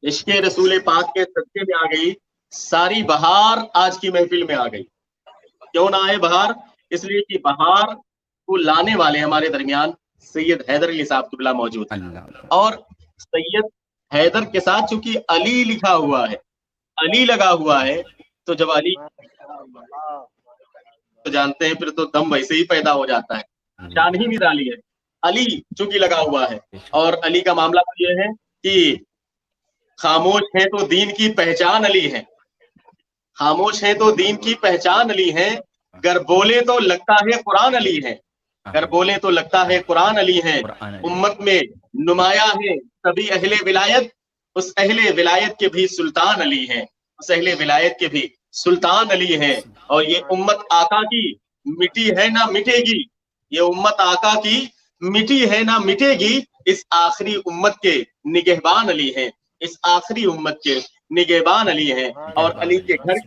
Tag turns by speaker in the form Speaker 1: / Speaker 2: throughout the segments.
Speaker 1: इश्क रसूल पाक के सदके में आ गई, सारी बहार आज की महफिल में आ गई। क्यों ना आए बहार? इसलिए कि बहार को लाने वाले हमारे दरमियान सैयद हैदर अली साहब क़िबला मौजूद हैं। और सैयद हैदर के साथ चूंकि अली लिखा हुआ है, अली लगा हुआ है, तो जब अली तो जानते हैं फिर तो दम वैसे ही पैदा हो जाता है, शान ही निराली है। अली चूंकि लगा हुआ है, और अली का मामला तो ये है कि खामोश है तो दीन की पहचान अली है, खामोश है तो दीन की पहचान अली है, गर बोले तो लगता है कुरान अली है, गर बोले तो लगता है कुरान अली है। उम्मत में नुमाया है सभी अहले विलायत, उस अहले विलायत के भी सुल्तान अली हैं, उस अहले विलायत के भी सुल्तान अली हैं। और ये उम्मत आका की मिटी है ना मिटेगी, ये उम्मत आका की मिटी है ना मिटेगी, इस आखिरी उम्मत के निगहबान अली हैं, इस आखिरी उम्मत के निगहबान अली हैं। और अली के घर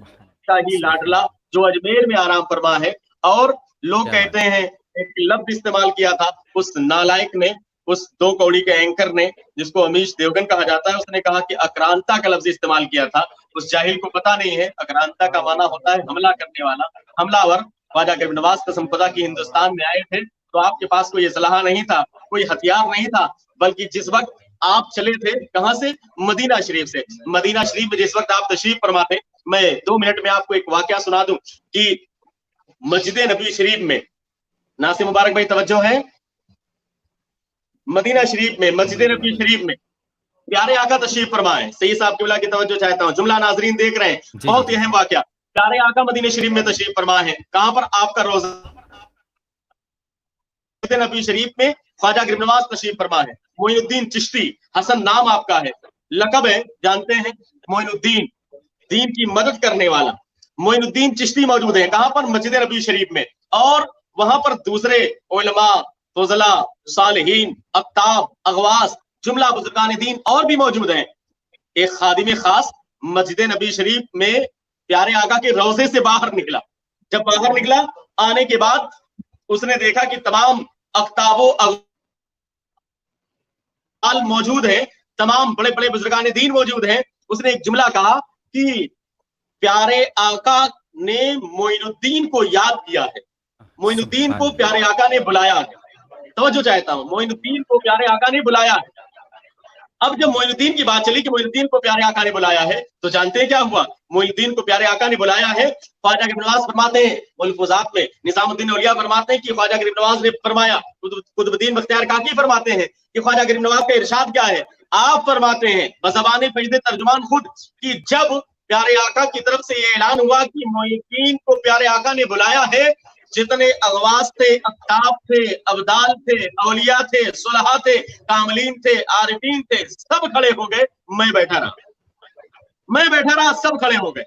Speaker 1: का ही लाडला जो अजमेर में आराम फरमा है। और लोग कहते हैं, एक लफ्ज इस्तेमाल किया था उस नालायक ने, उस दो कौड़ी के एंकर ने, जिसको अमीश देवगन कहा जाता है, उसने कहा कि अक्रांता का लफ्ज इस्तेमाल किया था। उस जाहिल को पता नहीं है अक्रांता का माना होता है हमला करने वाला, हमलावर। ख्वाजा गरीब नवाज कसम खुदा की हिंदुस्तान में आए थे तो आपके पास कोई असलहा नहीं था, कोई हथियार नहीं था, बल्कि जिस वक्त आप चले थे कहां से? मदीना शरीफ से। मदीना शरीफ में जिस वक्त आप तशरीफ फरमा थे, मैं 2 मिनट में आपको एक वाकया सुना दूं कि मस्जिद नबी शरीफ में, नासिर मुबारक भाई तवज्जो है, मदीना शरीफ में मस्जिद नबी शरीफ में प्यारे आका तशरीफ फरमाए। सही साहब क़िबला की तवज्जो चाहता हूं, जुमला नाजरीन देख रहे हैं, बहुत ही अहम वाकया। प्यारे आका मदीना शरीफ में तशरीफ फरमा है, कहां पर? आपका रोजा नबी शरीफ में ख्वाजा गरीब नवाज तशरीफ फरमा है। मोइनुद्दीन चिश्ती, हसन नाम आपका है, लकब है, जानते हैं मोइनुद्दीन, दीन की मदद करने वाला मोइनुद्दीन चिश्ती मौजूद है। कहां पर? मस्जिद नबी शरीफ में। और वहां पर दूसरे उलमा, फुजला, सालिहीन, अक्ताब, अगवास, जुमला बुजुर्गान दीन और भी मौजूद हैं। एक खादिम खास मस्जिद नबी शरीफ में प्यारे आका के रोजे से बाहर निकला। जब बाहर निकला, आने के बाद उसने देखा कि तमाम अक्ताबो अगवाल मौजूद हैं, तमाम बड़े बड़े बुजुर्गान दीन मौजूद हैं। उसने एक जुमला कहा कि प्यारे आका ने मोइनुद्दीन को याद किया है, मोइनुद्दीन को प्यारे आका ने बुलाया है। तवज्जो चाहता हूं, मोइनुद्दीन को प्यारे आका ने बुलाया है। अब जब मोइनुद्दीन की बात चली कि मोइनुद्दीन को प्यारे आका ने बुलाया है, तो जानते हैं क्या हुआ? मोइनुद्दीन को प्यारे आका ने बुलाया है। ख्वाजा गरीब नवाज फरमाते हैं, मुल्फुजात में निजामुद्दीन औलिया फरमाते हैं कि ख्वाजा गरीब नवाज ने फरमाया, कुतुबुद्दीन बख्तियार काकी फरमाते हैं कि ख्वाजा गरीब नवाज का इरशाद क्या है? आप फरमाते हैं बज़बाने फरीद तर्जुमान खुद कि जब प्यारे आका की तरफ से ये ऐलान हुआ कि मोइनुद्दीन को प्यारे आका ने बुलाया है, जितने अगवास थे, अक्ताब थे, अब्दाल थे, औलिया थे, सुलहा थे, कामलीन थे, आरिफीन थे, सब खड़े हो गए। मैं बैठा रहा, मैं बैठा रहा, सब खड़े हो गए,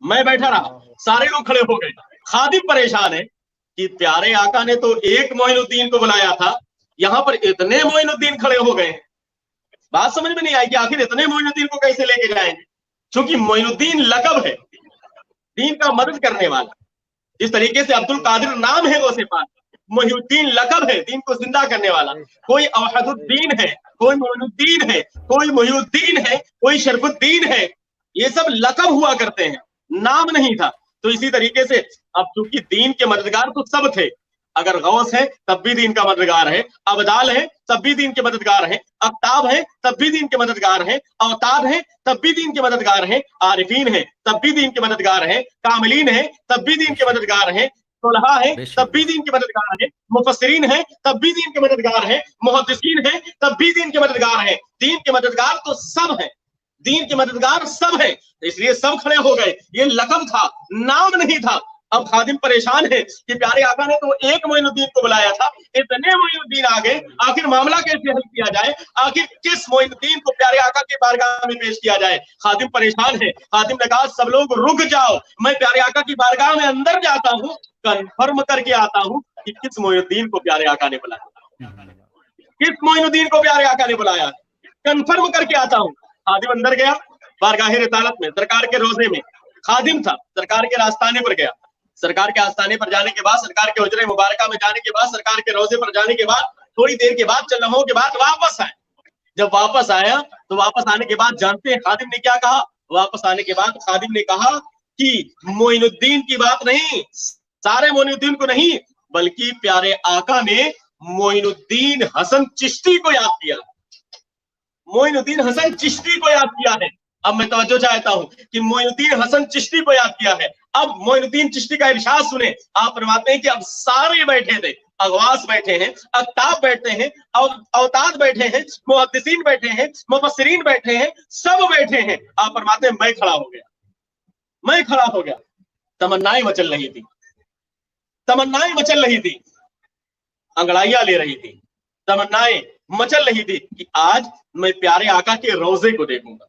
Speaker 1: मैं बैठा रहा, सारे लोग खड़े हो गए। खादिम परेशान है कि प्यारे आका ने तो एक मोइनुद्दीन को बुलाया था, यहां पर इतने मोइनुद्दीन खड़े हो गए। बात समझ में नहीं आई कि आखिर इतने मोइनुद्दीन को कैसे लेके जाएंगे, क्योंकि मोइनुद्दीन लकब है, दीन का मदद करने वाला। जिस तरीके से अब्दुल कादिर नाम है गौसे पाक, मोहिउद्दीन लकब है, दीन को जिंदा करने वाला। कोई अवहदुद्दीन है, कोई मोइनुद्दीन है, कोई मोहिउद्दीन है, कोई शरफुद्दीन है, ये सब लकब हुआ करते हैं, नाम नहीं था। तो इसी तरीके से अब चूंकि दीन के मददगार तो सब थे, अगर गौस है तब भी दीन का मददगार है, अबदाल है तब भी दीन के मददगार है, अक्ताब है तब भी दीन के मददगार है, अवताद है तब भी दीन के मददगार है, आरिफीन है तब भी दीन के मददगार है, कामिलीन है तब भी दीन के मददगार है, सुलहा है तब भी दीन के मददगार है, मुफस्सिरीन है तब भी दीन के मददगार है, मुहद्दिसीन है तब भी दीन के मददगार है। दीन के मददगार तो सब है, दीन के मददगार सब है, इसलिए सब खड़े हो गए। ये लकब था, नाम नहीं था। अब खादिम परेशान है कि प्यारे आका ने तो एक मोइनुद्दीन को बुलाया था, इतने मोइनुद्दीन आ गए, आखिर मामला कैसे हल किया जाए? आखिर किस मोइनुद्दीन को प्यारे आका के बारगाह में पेश किया जाए? खादिम परेशान है। खादिम ने कहा सब लोग रुक जाओ, मैं प्यारे आका की बारगाह में अंदर जाता हूँ, कन्फर्म करके आता हूँ कि किस मोइनुद्दीन को प्यारे आका ने बुलाया, किस मोइनुद्दीन को प्यारे आका ने बुलाया, कन्फर्म करके आता हूँ। खादिम अंदर गया, बारगाह रिसालत में, सरकार के रोजे में खादिम था, सरकार के रास्ताने पर गया। सरकार के आस्थाने पर जाने के बाद, सरकार के हुजरे मुबारका में जाने के बाद, सरकार के रोजे पर जाने के बाद, थोड़ी देर के बाद, चंद लम्हों के बाद वापस आए। जब वापस आया तो वापस आने के बाद जानते हैं खादिम ने क्या कहा? वापस आने के बाद खादिम ने कहा कि मोइनुद्दीन की बात नहीं, सारे मोइनुद्दीन को नहीं, बल्कि प्यारे आका ने मोइनुद्दीन हसन चिश्ती को याद किया, मोइनुद्दीन हसन चिश्ती को याद किया है। अब मैं तवज्जो चाहता हूं कि मोइनुद्दीन हसन चिश्ती को याद किया है। अब मोइनुद्दीन चिश्ती का इरशाद सुने, आप फरमाते हैं कि अब सारे बैठे थे, अगवास बैठे हैं, अक्ताब बैठे हैं, अवताद बैठे हैं, मुहद्दिसीन बैठे हैं, मुफस्सिरीन बैठे हैं, सब बैठे हैं। आप फरमाते हैं मैं खड़ा हो गया, मैं खड़ा हो गया। तमन्नाएं मचल रही थी, तमन्नाएं मचल रही थी, अंगड़ाइयां ले रही थी, तमन्नाएं मचल रही थी कि आज मैं प्यारे आका के रोजे को देखूंगा।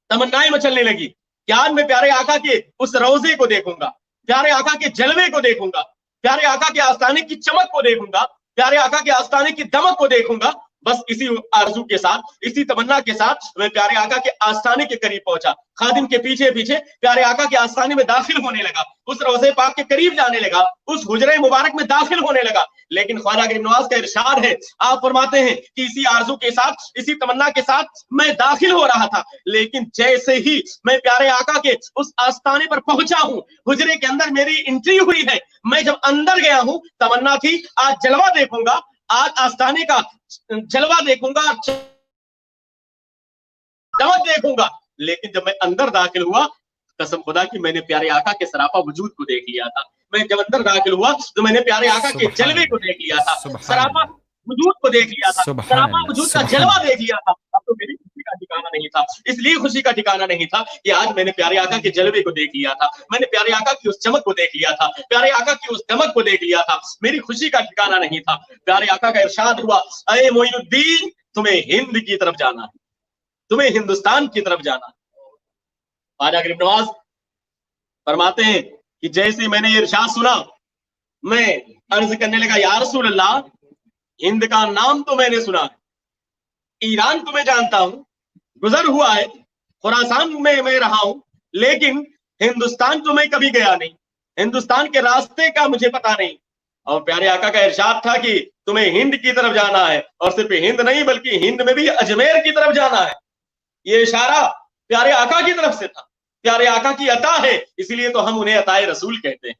Speaker 1: तमन्नाएं मचलने लगी कि आज मैं प्यारे आका के उस रोजे को देखूंगा, प्यारे आका के जलवे को देखूंगा, प्यारे आका के आस्ताने की चमक को देखूंगा, प्यारे आका के आस्ताने की दमक को देखूंगा। बस इसी आरज़ू के साथ, इसी तमन्ना के साथ मैं प्यारे आका के आस्ताने के करीब पहुंचा। खादिम के पीछे पीछे प्यारे आका के आस्ताने में दाखिल होने लगा, उस रोज़े पाक के करीब जाने लगा, उस हुजरे मुबारक में दाखिल होने लगा। लेकिन ख्वाजा गरीब नवाज का इरशाद है, आप फरमाते हैं कि इसी आरज़ू के साथ, इसी तमन्ना के साथ मैं दाखिल हो रहा था, लेकिन जैसे ही मैं प्यारे आका के उस आस्ताने पर पहुंचा हूं, हुजरे के अंदर मेरी एंट्री हुई है, मैं जब अंदर गया हूं, तमन्ना थी आज जलवा देखूंगा, आज आस्ताने का जलवा देखूंगा, चमक देखूंगा। लेकिन जब मैं अंदर दाखिल हुआ, कसम खुदा की मैंने प्यारे आका के सरापा वजूद को देख लिया था। मैं जब अंदर दाखिल हुआ तो मैंने प्यारे आका के जलवे को देख लिया था, सरापा वजूद को देख लिया था, सरापा वजूद का जलवा देख लिया था। अब तो मेरी खुशी का ठिकाना नहीं था, इसलिए खुशी का ठिकाना नहीं था कि आज मैंने प्यारे आका के जलवे को देख लिया था, मैंने प्यारे आका की उस चमक को देख लिया था, प्यारे आका की उस दमक को देख लिया था। मेरी खुशी का ठिकाना नहीं था। प्यारे आका का इरशाद हुआ, अरे मोइनुद्दीन तुम्हें हिंद की तरफ जाना है, तुम्हें हिंदुस्तान की तरफ जाना है। ख्वाजा गरीब नवाज फरमाते हैं कि जैसे मैंने ये इरशाद सुना, मैं अर्ज करने लगा, या रसूल अल्लाह, हिंद का नाम तो मैंने सुना है, ईरान तो मैं जानता हूं, गुजर हुआ है, खुरासान में मैं रहा हूं, लेकिन हिंदुस्तान तो मैं कभी गया नहीं, हिंदुस्तान के रास्ते का मुझे पता नहीं। और प्यारे आका का इरशाद था कि तुम्हें हिंद की तरफ जाना है, और सिर्फ हिंद नहीं बल्कि हिंद में भी अजमेर की तरफ जाना है। ये इशारा प्यारे आका की तरफ से था, प्यारे आका की अता है, इसीलिए तो हम उन्हें अताए रसूल कहते हैं,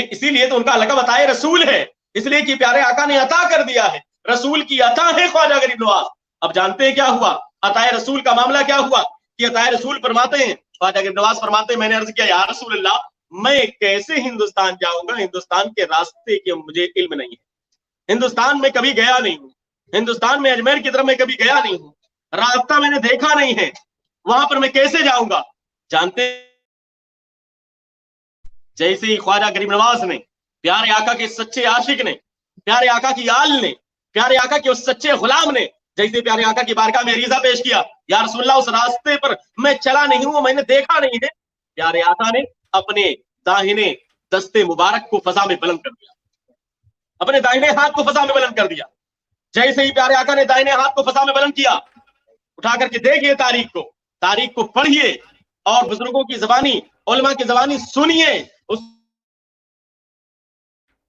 Speaker 1: इसीलिए तो उनका लक़ब अताए रसूल है, इसलिए कि प्यारे आका ने अता कर दिया है, रसूल की अता है ख्वाजा गरीब नवाज। अब जानते हैं क्या हुआ, अताए रसूल का मामला क्या हुआ कि अताए रसूल फरमाते हैं, ख्वाजा गरीब नवाज फरमाते हैं, मैंने अर्ज किया, या रसूल अल्लाह, मैं कैसे हिंदुस्तान जाऊंगा, हिंदुस्तान के रास्ते के मुझे इल्म नहीं है, हिंदुस्तान में कभी गया नहीं हूं, हिंदुस्तान में अजमेर की तरफ मैं कभी गया नहीं हूं, रास्ता मैंने देखा नहीं है, वहां पर मैं कैसे जाऊंगा। जानते जैसे ही ख्वाजा गरीब नवाज ने, प्यारे आका के सच्चे आशिक ने, प्यारे आका की आल ने, प्यारे आका के उस सच्चे गुलाम ने जैसे प्यारे आका की बारगाह में अरीज़ा पेश किया, या रसूलल्लाह उस रास्ते पर मैं चला नहीं हूं, मैंने देखा नहीं है, प्यारे आका ने अपने दाहिने दस्ते मुबारक को फजा में बुलंद कर दिया, अपने दाहिने हाथ को फजा में बुलंद कर दिया। जैसे ही प्यारे आका ने दाहिने हाथ को फजा में बुलंद किया, उठा करके देखिए तारीख को पढ़िए और बुजुर्गों की ज़बानी, उलमा की ज़बानी सुनिए, उस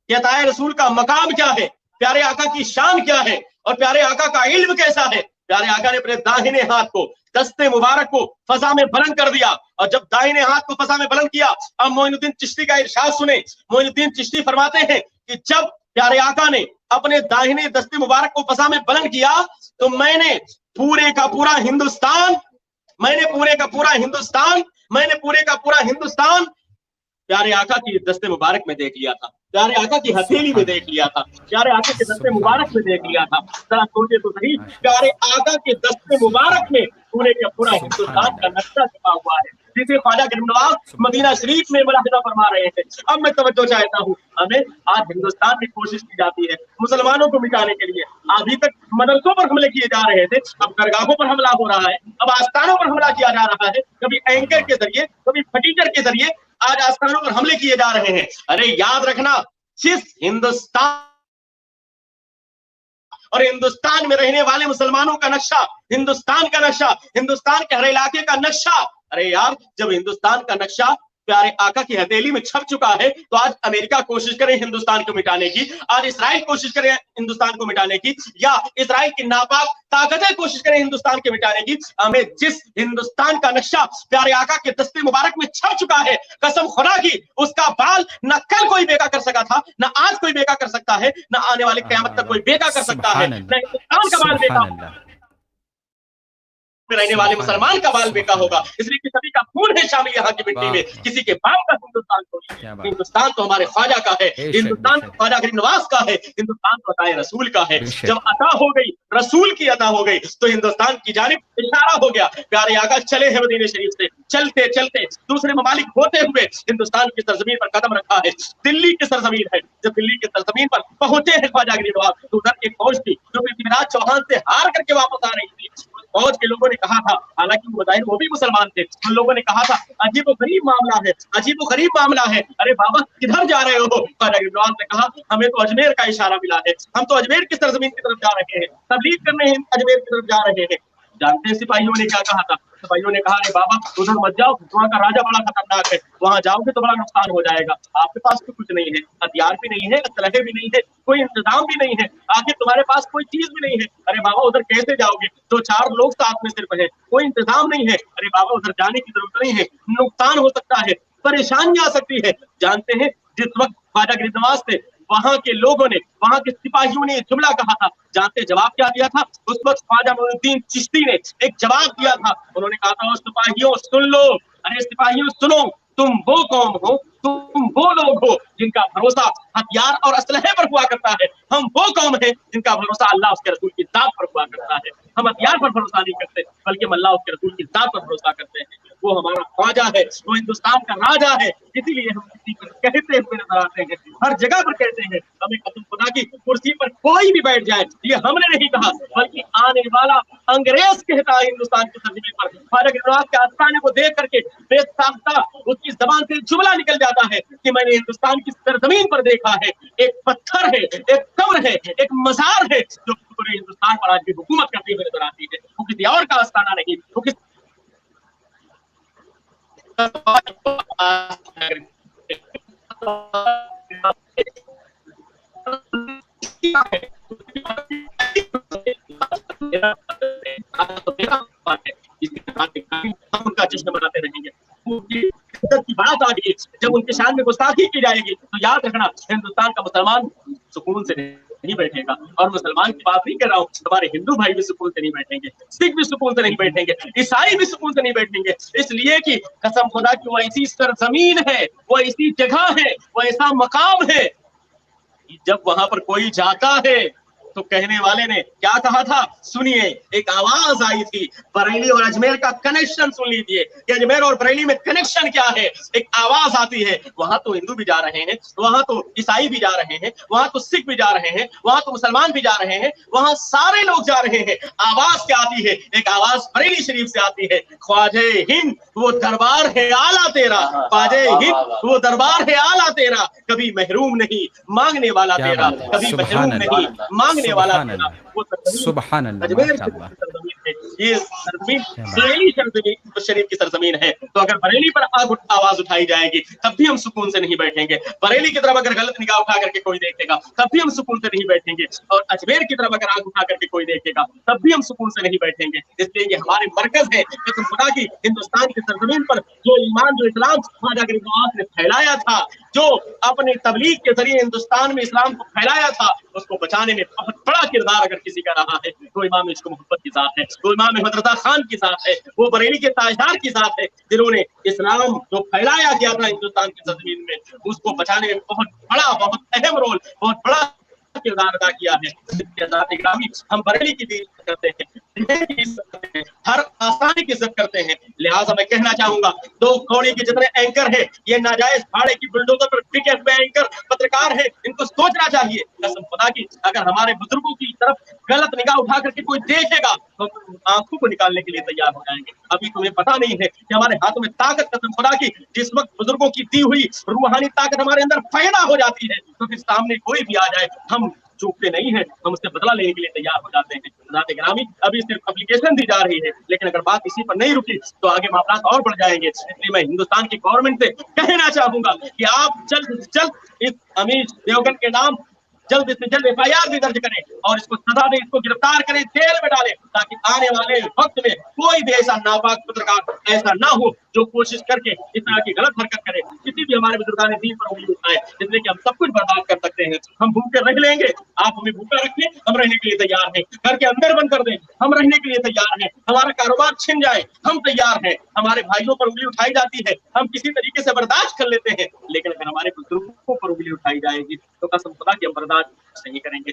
Speaker 1: अताए रसूल का मकाम क्या है, प्यारे आका की शान क्या है, और प्यारे आका का इल्म कैसा है। प्यारे आका ने अपने दाहिने हाथ को, दस्ते मुबारक को फजा में बुलंद कर दिया, और जब दाहिने हाथ को फजा में बुलंद किया, अब मोइनुद्दीन चिश्ती का इरशाद सुने। मोइनुद्दीन चिश्ती फरमाते हैं कि जब प्यारे आका ने अपने दाहिने दस्ते मुबारक को फजा में बुलंद किया, तो मैंने पूरे का पूरा हिंदुस्तान प्यारे आका की दस्ते मुबारक में देख लिया था, प्यारे आका की हथेली में देख लिया था, प्यारे आका के दस्ते मुबारक में देख लिया था। जरा सोचे तो सही, प्यारे आका के दस्ते मुबारक में पूरे का पूरा हिंदुस्तान का नक्शा छपा हुआ है, जिसे ख्वाजा गरीब नवाज मदीना शरीफ में मुलाहिजा फरमा रहे थे। अब मैं तवज्जो चाहता हूँ, हमें आज हिंदुस्तान में कोशिश की जाती है मुसलमानों को मिटाने के लिए। अभी तक मदरसों पर हमले किए जा रहे थे, अब दरगाहों पर हमला हो रहा है, अब आस्थानों पर हमला किया जा रहा है, कभी एंकर के जरिए, कभी फटीचर के जरिए आज आस्थानों पर हमले किए जा रहे हैं। अरे याद रखना, जिस हिंदुस्तान और हिंदुस्तान में रहने वाले मुसलमानों का नक्शा, हिंदुस्तान का नक्शा, हिंदुस्तान के हर इलाके का नक्शा, अरे यार जब हिंदुस्तान का नक्शा प्यारे आका की हथेली में छप चुका है, तो आज अमेरिका कोशिश करे हिंदुस्तान को मिटाने की, आज इसराइल कोशिश करे हिंदुस्तान को मिटाने की, या इसराइल की नापाक ताकतें कोशिश करें हिंदुस्तान के मिटाने की, हमें जिस हिंदुस्तान का नक्शा प्यारे आका के दस्ते मुबारक में छप चुका है, कसम खुदा की उसका बाल न कल कोई बेका कर सका था, न आज कोई बेका कर सकता है, न आने वाले क़यामत तक कोई बेका कर सकता है, न हिंदुस्तान का बाल बेका रहने वाले मुसलमान का बाल बेका होगा। इसलिए कि सभी का खून है शामिल यहाँ की मिट्टी में, किसी के बाप का हिंदुस्तान को नहीं। हिंदुस्तान तो हमारे ख्वाजा का है, हिंदुस्तान तो ख्वाजा गरीब नवाज का है, हिंदुस्तान तो अताए रसूल का है। जब अता हो गई, रसूल की अता हो गई, तो हिंदुस्तान की जानिब इशारा हो गया। प्यारे आका चले हैं मदीने शरीफ से, चलते चलते दूसरे ममालिक होते हुए हिंदुस्तान की सरजमीन पर कदम रखा है। दिल्ली की सरजमीन है, जब दिल्ली की सरजमीन पर पहुंचे हैं ख्वाजा गरीब नवाज, तो उधर एक फौज थी जो पृथ्वीराज चौहान से हार करके वापस आ रही थी। फौज के लोगों ने कहा था, हालांकि वो भी मुसलमान थे, उन लोगों ने कहा था अजीब गरीब मामला है, अजीब गरीब मामला है, अरे बाबा किधर जा रहे हो? नवाज ने कहा हमें तो अजमेर का इशारा मिला है, हम तो अजमेर की सरजमीन की तरफ जा रहे हैं, तबलीग करने अजमेर की तरफ जा रहे हैं। जानते हैं सिपाहियों ने क्या कहा था? सिपाहियों ने कहा अरे बाबा उधर मत जाओ, वहाँ का राजा बड़ा खतरनाक है, वहाँ जाओगे तो बड़ा नुकसान हो जाएगा, आपके पास तो कुछ नहीं है, हथियार भी नहीं है, असलहे भी नहीं है, कोई इंतजाम भी नहीं है, आखिर तुम्हारे पास कोई चीज भी नहीं है। अरे बाबा उधर कैसे जाओगे? 2-4 लोग साथ में सिर्फ है, कोई इंतजाम नहीं है। अरे बाबा उधर जाने की जरूरत नहीं है, नुकसान हो सकता है, परेशानी आ सकती है। जानते हैं जिस वक्त ख्वाजा गरीब नवाज थे, वहां के लोगों ने, वहां के सिपाहियों ने जुमला कहा था, जानते जवाब क्या दिया था? उस वक्त ख्वाजा मोइनुद्दीन चिश्ती ने एक जवाब दिया था, उन्होंने कहा था सिपाहियों सुन लो, अरे सिपाहियों सुनो, तुम वो कौम हो, तुम वो लोग हो जिनका भरोसा हथियार और असलहे पर हुआ करता है, हम वो कौम है जिनका भरोसा अल्लाह उसके रसूल की जात पर हुआ करता है। हम हथियार पर भरोसा नहीं करते, बल्कि हम अल्लाह उसके रसूल की जात पर भरोसा करते हैं। वो हमारा ख्वाजा है, वो हिंदुस्तान का राजा है, इसीलिए हम किसी पर कहते हुए नजर आते हैं, हर जगह पर कहते हैं। हमें कसम खुदा की कुर्सी पर कोई भी बैठ जाए, ये हमने नहीं कहा, बल्कि आने वाला अंग्रेज कहता है हिंदुस्तान की सरजमीन पर। ख्वाजा गरीब नवाज के आस्थाने को देख करके बेसाख्ता उसकी जबान से जुमला निकल जाता है कि मैंने हिंदुस्तान की सरजमीन पर देखा है, एक पत्थर है, एक कब्र है, एक मजार है, जो पूरे हिंदुस्तान पर आज भी हुकूमत करती हुई नजर आती है। वो किसी और का आस्थाना नहीं, वो किसी हम उनका जश्न मनाते रहेंगे। की बात आ गई, जब उनके शान में गुस्ताखी की जाएगी तो याद रखना हिंदुस्तान का मुसलमान सुकून से नहीं बैठेगा। और मुसलमान की बात नहीं कर रहा हूँ, हमारे हिंदू भाई भी सुकून से नहीं बैठेंगे, सिख भी सुकून से नहीं बैठेंगे, ईसाई भी सुकून से नहीं बैठेंगे, इसलिए कि कसम खुदा की वो ऐसी सरजमीन है, वो ऐसी जगह है, वो ऐसा मकाम है, जब वहां पर कोई जाता है तो कहने वाले ने क्या कहा था? सुनिए, एक आवाज आई थी, बरेली और अजमेर का कनेक्शन सुन लीजिए कि अजमेर और बरेली में कनेक्शन क्या है। एक आवाज आती है, वहां तो हिंदू भी जा रहे हैं, वहां तो ईसाई भी जा रहे हैं, वहां तो सिख भी जा रहे हैं, वहां तो मुसलमान भी जा रहे हैं, वहां सारे लोग जा रहे हैं। आवाज क्या आती है? एक आवाज बरेली शरीफ से आती है, ख्वाजे हिंद वो दरबार है आला तेरा, ख्वाजे हिंद वो दरबार है आला तेरा, कभी महरूम नहीं मांगने वाला तेरा, कभी महरूम नहीं मांगने वाला तेरा। वो
Speaker 2: सुभान अल्लाह,
Speaker 1: ये सरजमीन बरेली शरीफ की सरजमीन है। तो अगर बरेली पर आवाज उठाई जाएगी तब भी हम सुकून से नहीं बैठेंगे, बरेली की तरफ अगर गलत निगाह उठा करके कोई देखेगा तब भी हम सुकून से नहीं बैठेंगे, और अजमेर की तरफ अगर आंख उठा करके कोई देखेगा तब भी हम सुकून से नहीं बैठेंगे। इसलिए ये हमारे मरकज है, कसम खुदा की हिंदुस्तान की सरजमीन पर जो ईमान, जो इस्लाम ख्वाजा गरीब नवाज ने फैलाया था, जो अपने तबलीग के जरिए हिंदुस्तान में इस्लाम को फैलाया था, उसको बचाने में बहुत बड़ा किरदार अगर किसी का रहा है तो इमाम इश्क मोहब्बत की जात है, वो इमाम हज़रत खान की जात है, वो बरेली के ताजदार की जात है, जिन्होंने इस्लाम जो फैलाया गया था हिंदुस्तान की जमीन में, उसको बचाने में बहुत बड़ा, बहुत अहम रोल, बहुत बड़ा किरदार अदा किया है। हम बरेली की इज्जत करते हैं, हर आसानी की इज्जत करते हैं। लिहाजा मैं कहना चाहूंगा, 2 कौड़ी के जितने एंकर है, ये नाजायज भाड़े की बुलडोजर पर टिके हुए एंकर पत्रकार है, इनको सोचना चाहिए कसम खुदा की, अगर हमारे बुजुर्गों की तरफ गलत निगाह उठा करके कोई देखेगा तो आंखों को निकालने के लिए तैयार हो जाएंगे। अभी तुम्हें पता नहीं है कि हमारे हाथों में ताकत, कसम खुदा की, जिस वक्त बुजुर्गों की दी हुई रूहानी ताकत हमारे अंदर पैदा हो जाती है तो फिर सामने कोई भी आ जाए, हम चूकते नहीं हैं, हम उससे बदला लेने के लिए तैयार हो जाते हैं। हज़रात गिरामी, अभी सिर्फ एप्लीकेशन दी जा रही है, लेकिन अगर बात इसी पर नहीं रुकी तो आगे मामला और बढ़ जाएंगे। इसलिए मैं हिंदुस्तान की गवर्नमेंट से कहना चाहूंगा कि आप जल्द से जल्द इस अमीश देवगन के नाम जल्द से जल्द FIR भी दर्ज करें और इसको सजा दें, इसको गिरफ्तार करें, जेल में डालें, ताकि आने वाले वक्त में कोई भी ऐसा नापाक पत्रकार ऐसा ना हो जो कोशिश करके इस तरह की गलत हरकत करे, किसी भी हमारे बुजुर्गान दीन पर उंगली उठाए, जिससे कि हम सब कुछ बर्बाद कर सकते हैं। हम भूखे रह लेंगे, आप हमें भूखा रखें, हम रहने के लिए तैयार हैं। घर के अंदर बंद कर दें, हम रहने के लिए तैयार हैं। हमारा कारोबार छिन जाए, हम तैयार हैं। हमारे भाइयों पर उंगली उठाई जाती है, हम किसी तरीके से बर्दाश्त कर लेते हैं, लेकिन अगर हमारे बुजुर्गों पर उंगली उठाई जाएगी तो कसम खुदा की हम बर्दाश्त नहीं करेंगे।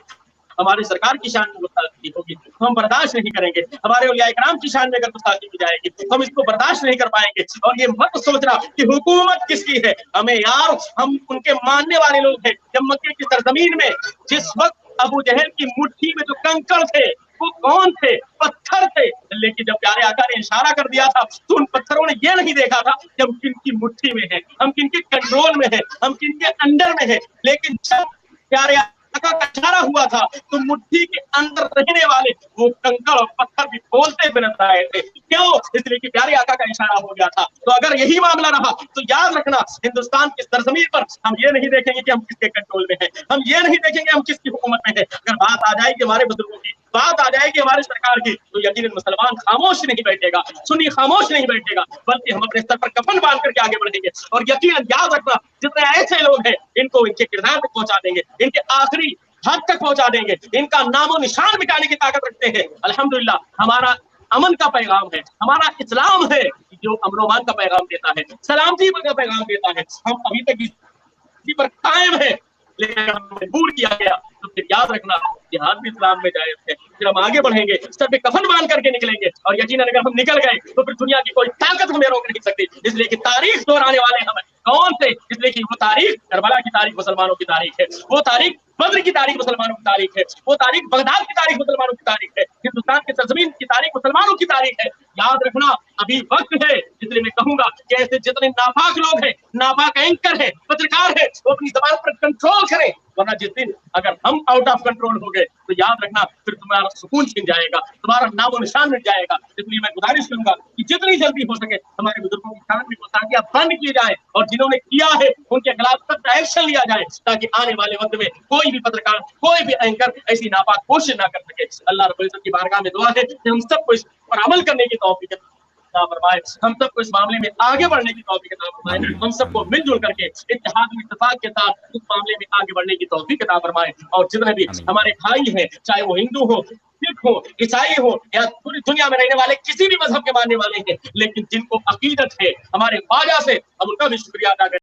Speaker 1: हमारी सरकार की शान में गुस्ताखी होगी तो हम बर्दाश्त नहीं करेंगे। हमारे औलिया इकराम की शान में अगर गुस्ताखी की जाएगी तो हम इसको बर्दाश्त नहीं कर पाएंगे। और ये मत सोचना कि हुकूमत किसकी है, हमें यार हम उनके मानने वाले लोग हैं। जब मक्के की सरजमीन में जिस वक्त अबू जहल की मुट्ठी में जो कंकड़ थे वो कौन थे? पत्थर थे। लेकिन जब प्यारे आका ने इशारा कर दिया था तो उन पत्थरों ने ये नहीं देखा था कि हम किनकी मुट्ठी में हैं, हम किनके कंट्रोल में हैं, हम किनके अंडर में हैं। लेकिन जब प्यारे आका का इशारा हुआ था तो मुट्ठी के अंदर रहने वाले वो कंकड़ और पत्थर भी बोलते हुए नजर आए थे। क्यों? इसलिए कि प्यारे आका का इशारा हो गया था। तो अगर यही मामला रहा तो याद रखना, हिंदुस्तान की सरजमीन पर हम ये नहीं देखेंगे कि हम किसके कंट्रोल में हैं, हम ये नहीं देखेंगे हम किसकी हुकूमत में हैं। अगर बात आ जाएगी हमारे बुजुर्गों की, बात आ जाएगी हमारी सरकार की, तो यकीनन मुसलमान खामोश नहीं बैठेगा, सुन्नी खामोश नहीं बैठेगा, बल्कि हम अपने सर पर कफन बांध करके आगे बढ़ेंगे। और यकीनन याद रखना, जितने ऐसे लोग हैं इनको इनके किरदार तक पहुंचा देंगे, इनके आखिरी हद तक पहुंचा देंगे, इनका नामो निशान मिटाने की ताकत रखते हैं। अल्हम्दुलिल्लाह, हमारा अमन का पैगाम है, हमारा इस्लाम है जो अमन व अमान का पैगाम देता है, सलामती का पैगाम देता है। हम अभी तक इसी पर कायम है, लेकिन हम मजबूर किया गया। तो फिर याद रखना, जिहाद भी इस्लाम में जायज है। फिर हम आगे बढ़ेंगे, सर पे कफन बांध करके निकलेंगे, और यकीनन अगर हम निकल गए तो फिर दुनिया की कोई ताकत हमें रोक नहीं सकती। इसलिए कि तारीख दोहराने वाले हम कौन थे? इसलिए कि वो तारीख करबला की तारीख मुसलमानों की तारीख है, वो तारीख बद्र की तारीख मुसलमानों की तारीख है, वो तारीख बगदाद की तारीख मुसलमानों की तारीख है, हिंदुस्तान की सरजमीन की तारीख मुसलमानों की तारीख है। याद रखना, अभी वक्त है। इसलिए मैं कहूंगा कि ऐसे जितने नापाक लोग हैं, नापाक एंकर हैं, पत्रकार हैं, वो अपनी जबान पर कंट्रोल करें, वरना जिस दिन अगर हम आउट ऑफ कंट्रोल हो गए तो याद रखना फिर तुम्हारा सुकून छिन जाएगा, तुम्हारा नामो निशान मिट जाएगा। इसलिए मैं गुजारिश करूंगा कि जितनी जल्दी हो सके हमारे बुजुर्गों की शान में गुस्ताखियां बंद की जाए, और जिन्होंने किया है उनके खिलाफ सख्त एक्शन लिया जाए, ताकि आने वाले वक्त में कोई भी पत्रकार, कोई भी एंकर ऐसी नापाक कोशिश ना कर सके। अल्लाह रब्बुल इज्जत की बारगाह में दुआ है कि हम सबको इस पर अमल करने की तौफीक अता फरमाए, हम सबको इस मामले में आगे बढ़ने की तौफीक अता फरमाए, हम सबको मिलजुल करके इत्तेहाद और इत्तेफाक के साथ इस मामले में आगे बढ़ने की तौफीक अता फरमाए। और जितने भी हमारे भाई हैं, चाहे वो हिंदू हो, सिख हो, ईसाई हो, या पूरी दुनिया में रहने वाले किसी भी मजहब के मानने वाले हैं, लेकिन जिनको अकीदत है हमारे ख्वाजा से, हम उनका भी शुक्रिया अदा करें।